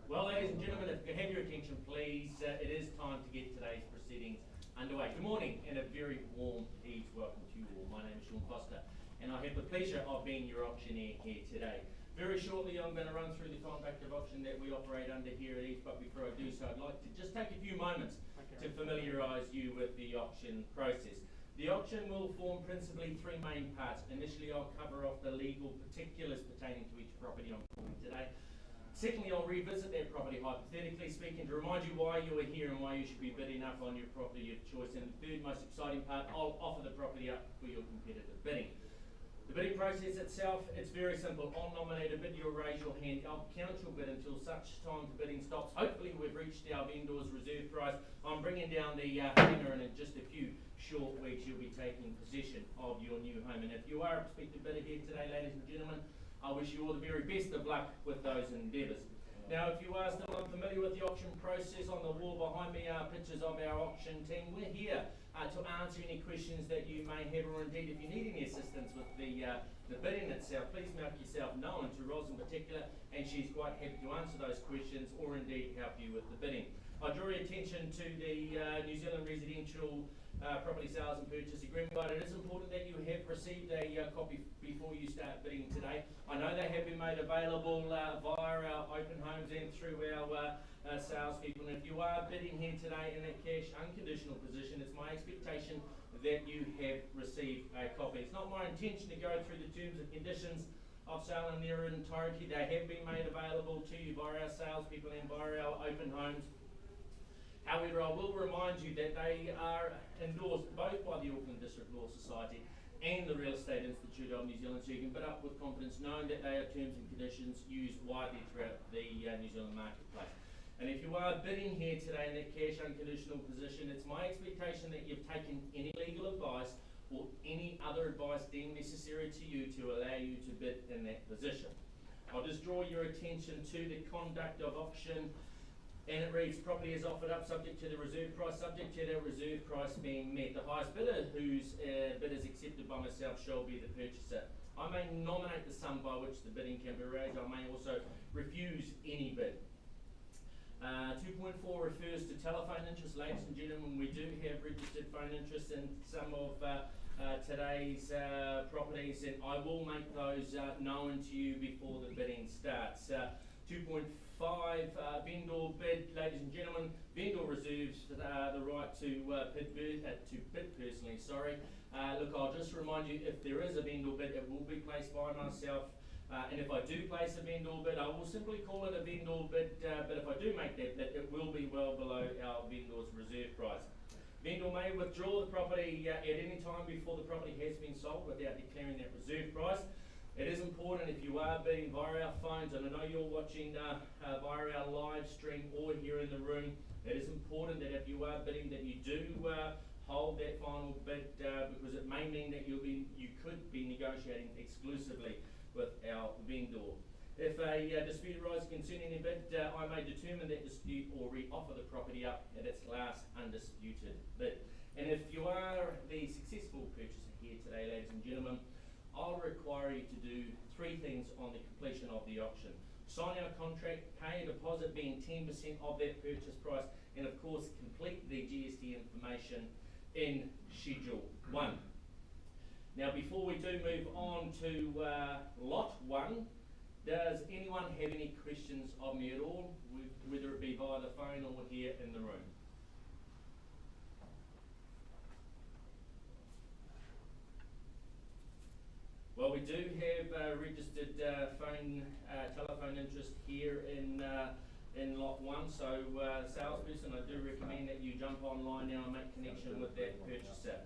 Well, ladies and gentlemen, if you have your attention, please, it is time to get today's proceedings underway. Good morning and a very warm EVES welcome to you all. My name is Sean Foster and I have the pleasure of being your auctioneer here today. Very shortly I'm going to run through the contract of auction that we operate under here at EVES, but before I do so I'd like to just take a few moments to familiarise you with the auction process. The auction will form principally three main parts. Initially I'll cover off the legal particulars pertaining to each property I'm calling today. Secondly, I'll revisit that property, hypothetically speaking, to remind you why you are here and why you should be bidding up on your property of choice. And the third most exciting part, I'll offer the property up for your competitive bidding. The bidding process itself, it's very simple. On nominated bid, you'll raise your hand. I'll count your bid until such time the bidding stops. Hopefully we've reached our vendor's reserve price. I'm bringing down the hanger, and in just a few short weeks you'll be taking possession of your new home. And if you are a prospective bidder here today, ladies and gentlemen, I wish you all the very best of luck with those endeavours. Now, if you are still unfamiliar with the auction process, on the wall behind me are pictures of our auction team. We're here to answer any questions that you may have, or indeed if you need any assistance with the bidding itself, please make yourself known to Ros in particular, and she's quite happy to answer those questions or indeed help you with the bidding. I draw your attention to the New Zealand Residential Property Sales and Purchase Agreement Guide. It is important that you have received a copy before you start bidding today. I know they have been made available via our open homes and through our salespeople. And if you are bidding here today in a cash unconditional position, it's my expectation that you have received a copy. It's not my intention to go through the terms and conditions of sale in their entirety. They have been made available to you by our salespeople and by our open homes. However, I will remind you that they are endorsed both by the Auckland District Law Society and the Real Estate Institute of New Zealand, so you can bid up with confidence knowing that they are terms and conditions used widely throughout the New Zealand marketplace. And if you are bidding here today in that cash unconditional position, it's my expectation that you've taken any legal advice or any other advice deemed necessary to you to allow you to bid in that position. I'll just draw your attention to the conduct of auction. And it reads, property is offered up subject to the reserve price, subject to that reserve price being met. The highest bidder whose bid is accepted by myself shall be the purchaser. I may nominate the sum by which the bidding can be raised. I may also refuse any bid. 2.4 refers to telephone interest. Ladies and gentlemen, we do have registered phone interest in some of today's properties, and I will make those known to you before the bidding starts. 2.5 vendor bid, ladies and gentlemen. Vendor reserves the right to bid personally. Look, I'll just remind you, if there is a vendor bid, it will be placed by myself. And if I do place a vendor bid, I will simply call it a vendor bid. But if I do make that bid, it will be well below our vendor's reserve price. Vendor may withdraw the property at any time before the property has been sold without declaring that reserve price. It is important if you are bidding via our phones, and I know you're watching via our live stream or here in the room, it is important that if you are bidding that you do hold that final bid because it may mean that you could be negotiating exclusively with our vendor. If a dispute arises concerning a bid, I may determine that dispute or re-offer the property up at its last undisputed bid. And if you are the successful purchaser here today, ladies and gentlemen, I'll require you to do three things on the completion of the auction. Sign our contract, pay a deposit being 10% of that purchase price, and of course complete the GST information in Schedule 1. Now before we do move on to Lot 1, does anyone have any questions of me at all, whether it be via the phone or here in the room? Well, we do have registered telephone interest here in Lot 1. So, salesperson, I do recommend that you jump online now and make connection with that purchaser.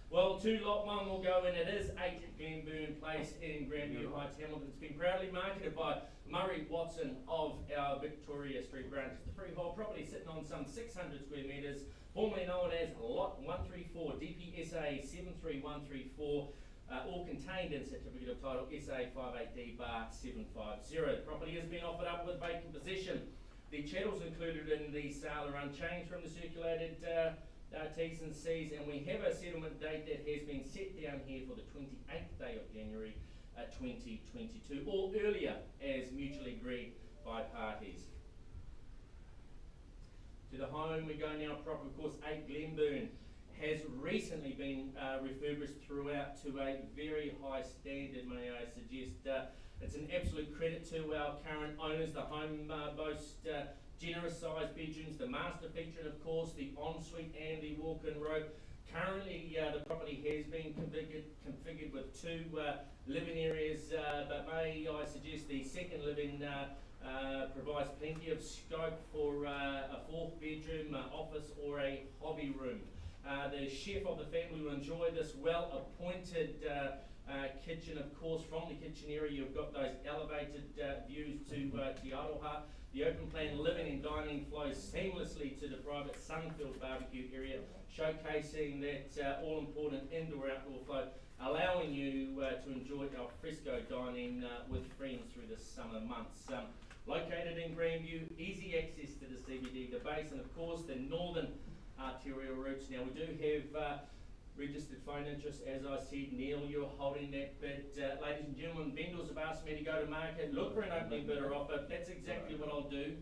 Well, to Lot 1 will go, and it is 8 Glenburn Place in Grandview Heights, Hamilton. It's been proudly marketed by Murray Watson of our Victoria Street branch. It's the freehold property sitting on some 600 square metres, formerly known as Lot 134, DPSA 73134. All contained in Certificate of Title SA 58D-750. The property has been offered up with vacant possession. The chattels included in the sale are unchanged from the circulated T's and C's, and we have a settlement date that has been set down here for the 28th day of January 2022 or earlier as mutually agreed by parties. To the home we go now. Property, of course, 8 Glenburn has recently been refurbished throughout to a very high standard, may I suggest. It's an absolute credit to our current owners. The home boasts generous sized bedrooms, the master feature, and of course the ensuite and the walk-in robe. Currently the property has been configured with 2 living areas, but may I suggest the second living provides plenty of scope for a 4th bedroom office or a hobby room. The chef of the family will enjoy this well-appointed kitchen. Of course, from the kitchen area you've got those elevated views to Te Aroha. The open plan living and dining flows seamlessly to the private Sunfield barbecue area, showcasing that all-important indoor-outdoor flow, allowing you to enjoy our fresco dining with friends through the summer months. Located in Grandview, easy access to the CBD, the base, and of course the northern arterial routes. Now we do have registered phone interest, as I said. Neil, you're holding that bid. Ladies and gentlemen, vendors have asked me to go to market, look for an opening bid or offer. That's exactly what I'll do.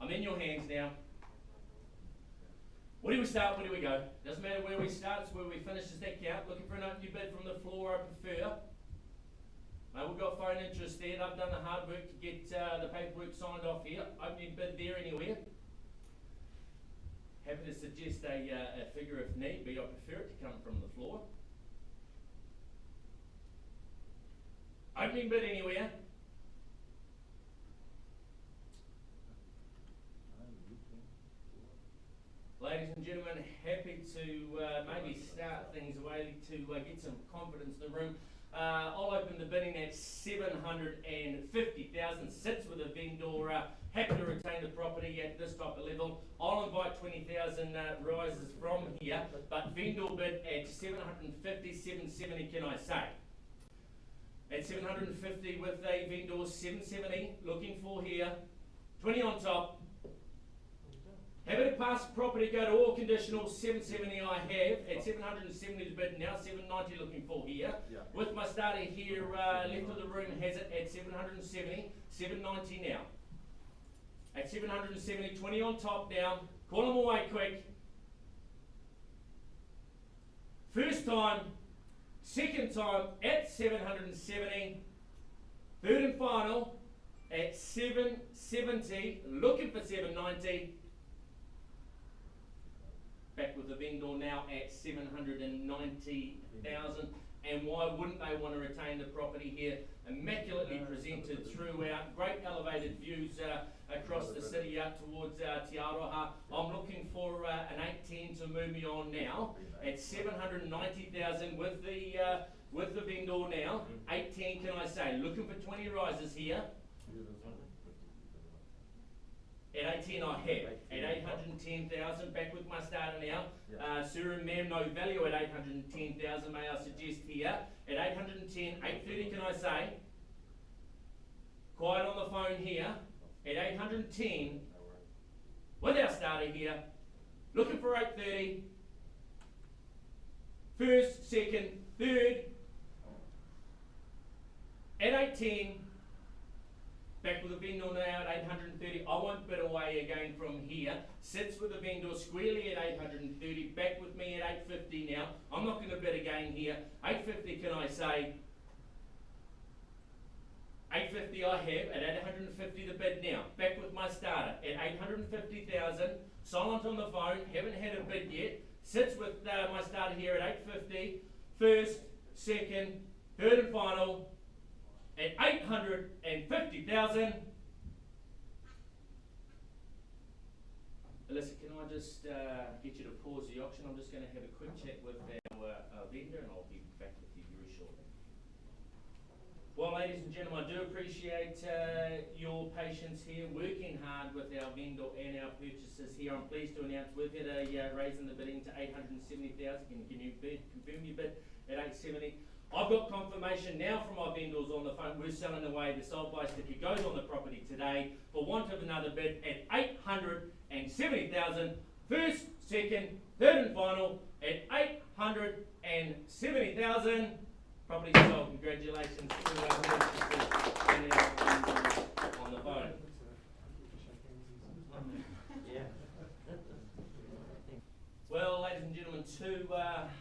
I'm in your hands now. Where do we start, where do we go? Doesn't matter where we start, it's where we finish. Does that count? Looking for an opening bid from the floor, I prefer. We've got phone interest there. I've done the hard work to get the paperwork signed off here. Opening bid there anywhere. Happy to suggest a figure if need be. I prefer it to come from the floor. Opening bid anywhere. Ladies and gentlemen, happy to maybe start things away to get some confidence in the room. I'll open the bidding at 750,000. Sits with a vendor. Happy to retain the property at this type of level. I'll invite 20,000 rises from here, but vendor bid at 750, 770, can I say? At 750 with a vendor, 770, looking for here. 20 on top. Happy to pass the property, go to all conditional, 770 I have, at 770 the bid now, 790 looking for here. Yeah. With my starter here, left of the room has it at 770, 790 now. At 770, 20 on top now, call them away quick. First time, second time at 770, third and final at 770, looking for 790. Back with the vendor now at 790,000. And why wouldn't they want to retain the property here? Immaculately presented throughout, great elevated views across the city out towards Te Aroha. I'm looking for an 810 to move me on now at 790,000 with the vendor now. 810 can I say? Looking for 20 rises here. At 810 I have. At 810,000, back with my starter now. Sir and ma'am, no value at 810,000, may I suggest here. At 810, 830 can I say? Quiet on the phone here. At 810, with our starter here, looking for 830. First, second, third. At 810. Back with the vendor now at 830. I won't bid away again from here. Sits with the vendor squarely at 830. Back with me at 850 now. I'm not going to bid again here. 850 can I say? 850 I have. At 850 the bid now. Back with my starter at 850,000. Silent on the phone. Haven't had a bid yet. Sits with my starter here at 850. First, second, third and final. At 850,000. Alyssa, can I just get you to pause the auction? I'm just going to have a quick chat with our vendor and I'll be back with you very shortly. Well, ladies and gentlemen, I do appreciate your patience here, working hard with our vendor and our purchasers here. I'm pleased to announce we've had a raise in the bidding to 870,000. Can you confirm your bid at 870? I've got confirmation now from my vendors on the phone. We're selling away the sold by sticker goes on the property today for want of another bid at 870,000. First, second, third and final at 870,000. property sold. Congratulations to our purchasers and our vendors on the phone. Well, ladies and gentlemen,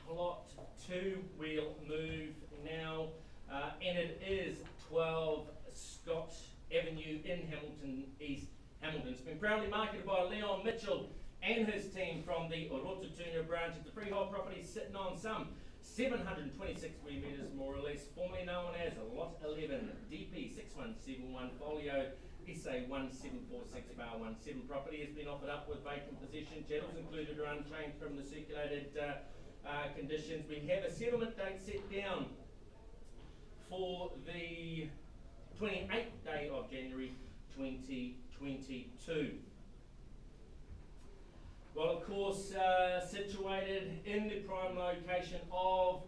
lot two we'll move now, and it is 12 Scott Avenue in Hamilton, East Hamilton. It's been proudly marketed by Leon Mitchell and his team from the Orotutuna branch. It's a freehold property sitting on some 726 square metres, more or less, formerly known as Lot 11, DP 6171 Folio SA 1746 bar 17. Property has been offered up with vacant possession. Chattels included are unchanged from the circulated conditions. We have a settlement date set down for the 28th day of January 2022. Well, of course, situated in the prime location of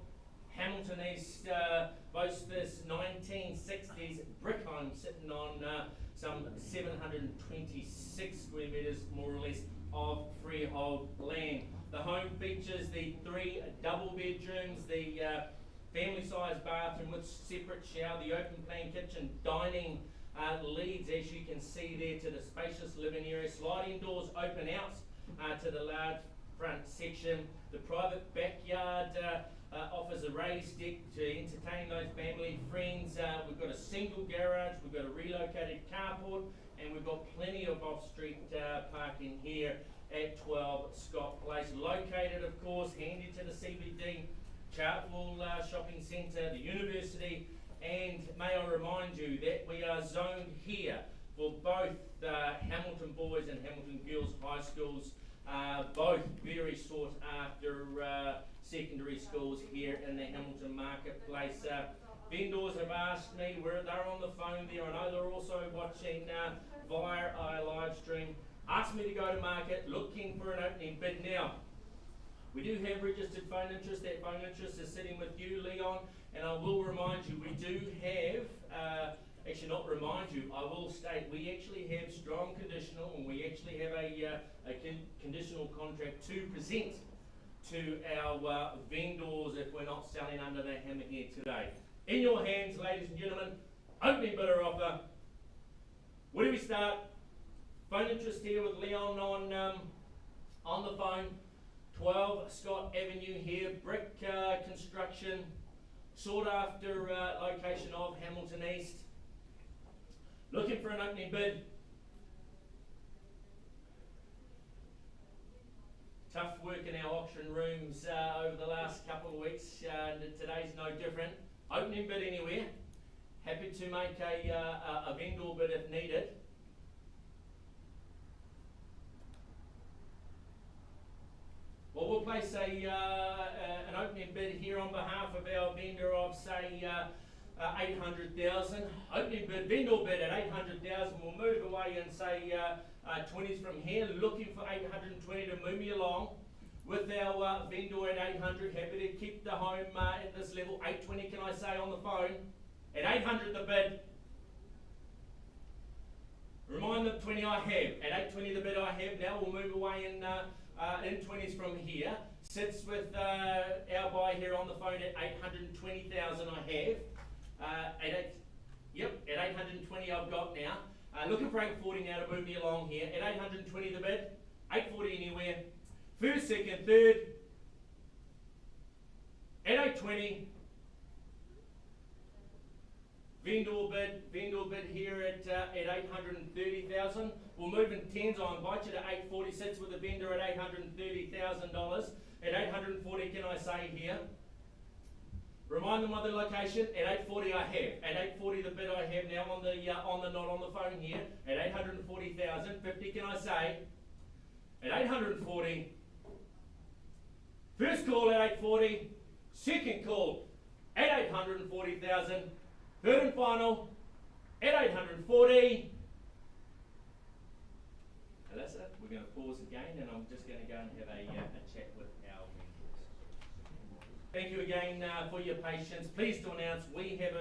Hamilton East, boasts this 1960s brick home sitting on some 726 square metres, more or less, of freehold land. The home features the 3 double bedrooms, the family-sized bathroom with separate shower, the open plan kitchen, dining leads, as you can see there, to the spacious living area. Sliding doors open out to the large front section. The private backyard offers a raised deck to entertain those family friends. We've got a single garage, we've got a relocated carport, and we've got plenty of off-street parking here at 12 Scott Place. Located, of course, handy to the CBD, Chartwell Shopping Centre, the university, and may I remind you that we are zoned here for both Hamilton Boys and Hamilton Girls High Schools, both very sought after secondary schools here in the Hamilton marketplace. Vendors have asked me where they're on the phone there. I know they're also watching via our live stream. Asked me to go to market looking for an opening bid. Now, we do have registered phone interest. That phone interest is sitting with you, Leon, and I will remind you, we do have, actually not remind you, I will state we actually have strong conditional, and we actually have a conditional contract to present to our vendors if we're not selling under the hammer here today. In your hands, ladies and gentlemen, opening bidder offer. Where do we start? Phone interest here with Leon on the phone. 12 Scott Avenue here, brick construction, sought after location of Hamilton East. Looking for an opening bid. Tough work in our auction rooms over the last couple of weeks, and today's no different. Opening bid anywhere. Happy to make a vendor bid if needed. Well, we'll place an opening bid here on behalf of our vendor of, say, 800,000. Opening bid, vendor bid at 800,000. We'll move away and say 20s from here. Looking for 820 to move me along with our vendor at 800. Happy to keep the home at this level. 820, can I say on the phone? At 800 the bid. Remind them 20 I have. At 820 the bid I have. Now we'll move away in 20s from here. Sits with our buy here on the phone at 820,000 I have. At 820 I've got now. Looking for 840 now to move me along here. At 820 the bid. 840 anywhere. First, second, third. At 820. Vendor bid here at 830,000. We'll move in 10s. I'll invite you to 840. Sits with the vendor at $830,000. At 840, can I say here? Remind them of the location. At 840 I have. At 840 the bid I have now on the not on the phone here. At 840,000. 50, can I say? At 840. First call at 840. Second call at 840,000. Third and final at 840. And that's it. We're going to pause again, and I'm just going to go and have a chat with our mentors. Thank you again for your patience. Pleased to announce we have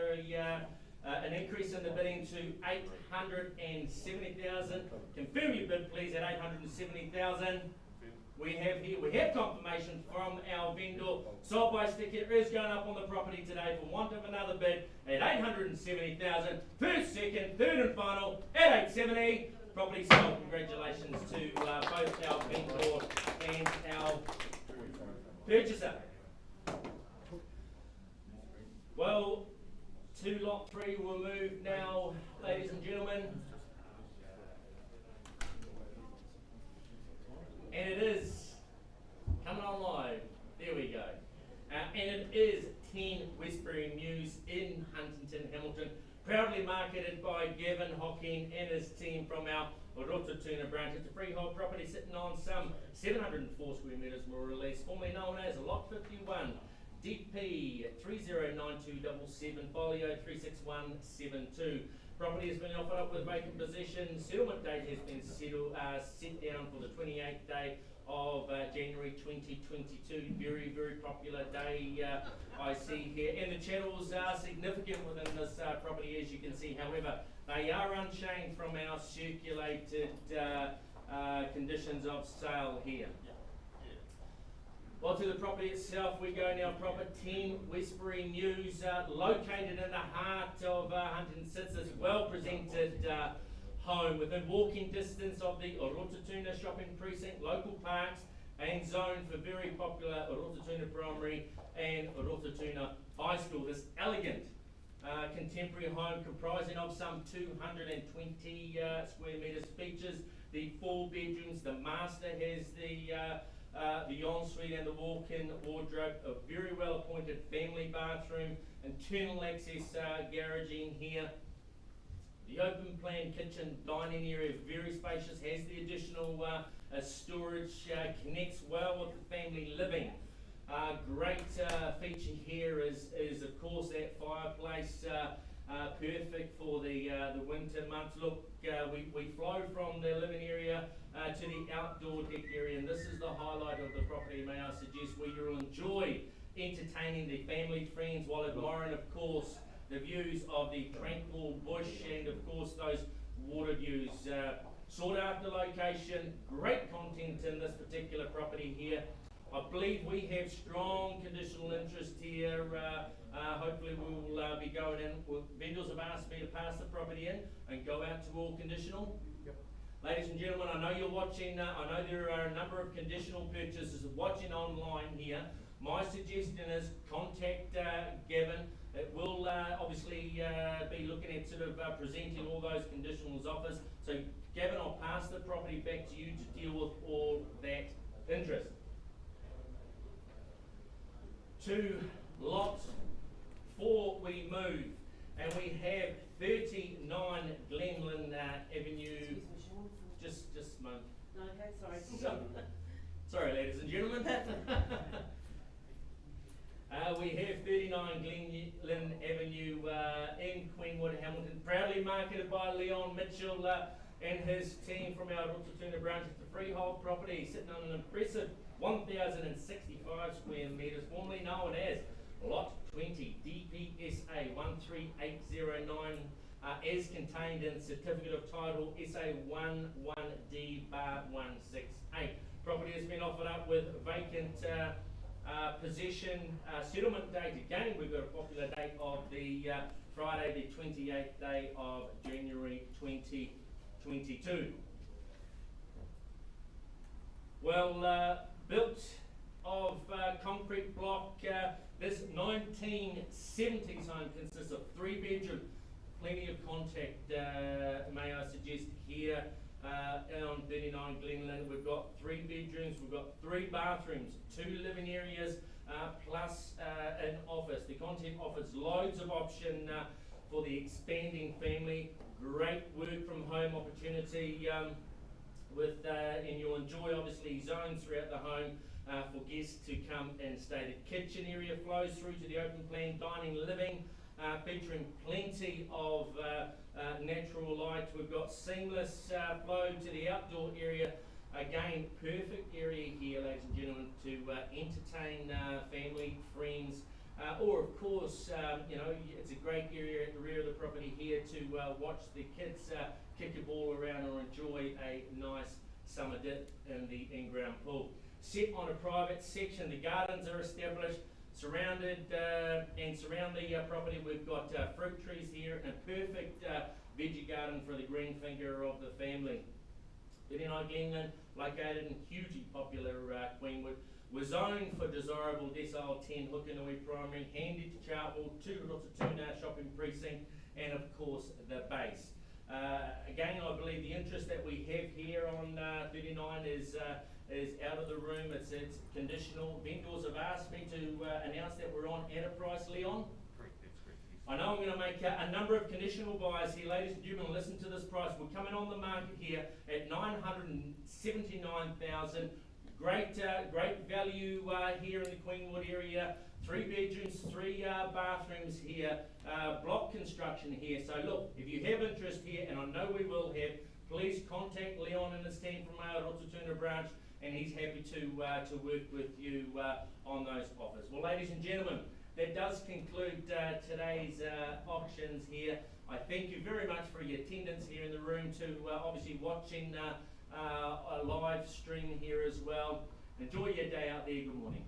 an increase in the bidding to 870,000. Confirm your bid, please, at 870,000. we have confirmation from our vendor. Sold by sticker is going up on the property today for want of another bid at 870,000. First, second, third and final at 870. Property sold. Congratulations to both our vendor and our purchaser. Well, to lot 3 will move now, ladies and gentlemen. And it is coming on live. There we go. And it is 10 Westbury News in Huntington, Hamilton. Proudly marketed by Gavin Hocking and his team from our Rototuna branch. It's a freehold property sitting on some 704 square metres more or less, formerly known as Lot 51. DP 309277, folio 36172. Property has been offered up with vacant possession. Settlement date has been set down for the 28th day of January 2022. Very, very popular day I see here. And the channels are significant within this property, as you can see. However, they are unchanged from our circulated conditions of sale here. Well, to the property itself we go now. Proper 10 Westbury News, located in the heart of Huntington City. It's well presented home within walking distance of the Rototuna shopping precinct, local parks and zone for very popular Rototuna Primary and Rototuna High School. This elegant contemporary home comprising of some 220 square metres features the 4 bedrooms. The master has the ensuite and the walk-in wardrobe, a very well appointed family bathroom, internal access garaging here. The open plan kitchen dining area, very spacious, has the additional storage, connects well with the family living. Great feature here is of course that fireplace, perfect for the winter months. Look, we flow from the living area to the outdoor deck area, and this is the highlight of the property, may I suggest, where you'll enjoy entertaining the family, friends, while admiring, of course, the views of the tranquil bush and, of course, those water views. Sought after location, great content in this particular property here. I believe we have strong conditional interest here. Hopefully we'll be going in. Vendors have asked me to pass the property in and go out to all conditional. Yep. Ladies and gentlemen, I know you're watching. I know there are a number of conditional purchasers watching online here. My suggestion is contact Gavin. It will obviously be looking at sort of presenting all those conditionals offers. So Gavin, I'll pass the property back to you to deal with all that interest. To lot 4 we move, and we have 39 Glenlyn Avenue. Excuse me, Sean. Just a moment. No, okay, sorry. Sorry, ladies and gentlemen. We have 39 Glenlyn Avenue in Queenwood, Hamilton, proudly marketed by Leon Mitchell and his team from our Rototuna branch. It's a freehold property sitting on an impressive 1,065 square metres, formerly known as Lot 20, DPSA 13809, as contained in Certificate of Title SA 11D/168. Property has been offered up with vacant possession. Settlement date, again, we've got a popular date of the Friday, the 28th day of January 2022. Well, built of concrete block, this 1970s home consists of 3 bedroom, plenty of contact, may I suggest, here on 39 Glenlyn. We've got 3 bedrooms, we've got 3 bathrooms, 2 living areas, plus an office. The content offers loads of option for the expanding family. Great work from home opportunity and you'll enjoy obviously zones throughout the home for guests to come and stay. The kitchen area flows through to the open plan dining living, featuring plenty of natural light. We've got seamless flow to the outdoor area. Again, perfect area here, ladies and gentlemen, to entertain family, friends, or of course, you know, it's a great area at the rear of the property here to watch the kids kick a ball around or enjoy a nice summer dip in the in-ground pool. set on a private section. The gardens are established, surrounded and surround the property. We've got fruit trees here and a perfect veggie garden for the green finger of the family. 39 Glenlyn, located in hugely popular Queenwood. We're zoned for desirable decile 10 Hukanui Primary, handy to Chartwell, to Rototuna Shopping Precinct, and of course the base. Again, I believe the interest that we have here on 39 is out of the room. It's conditional. Vendors have asked me to announce that we're on at a price, Leon. Correct, that's correct. I know I'm going to make a number of conditional buys here, ladies and gentlemen. Listen to this price. We're coming on the market here at $979,000. Great value here in the Queenwood area. 3 bedrooms, 3 bathrooms here. Block construction here. So look, if you have interest here, and I know we will have, please contact Leon and his team from our Rototuna branch, and he's happy to work with you on those offers. Well, ladies and gentlemen, that does conclude today's auctions here. I thank you very much for your attendance here in the room, to obviously watching a live stream here as well. Enjoy your day out there. Good morning.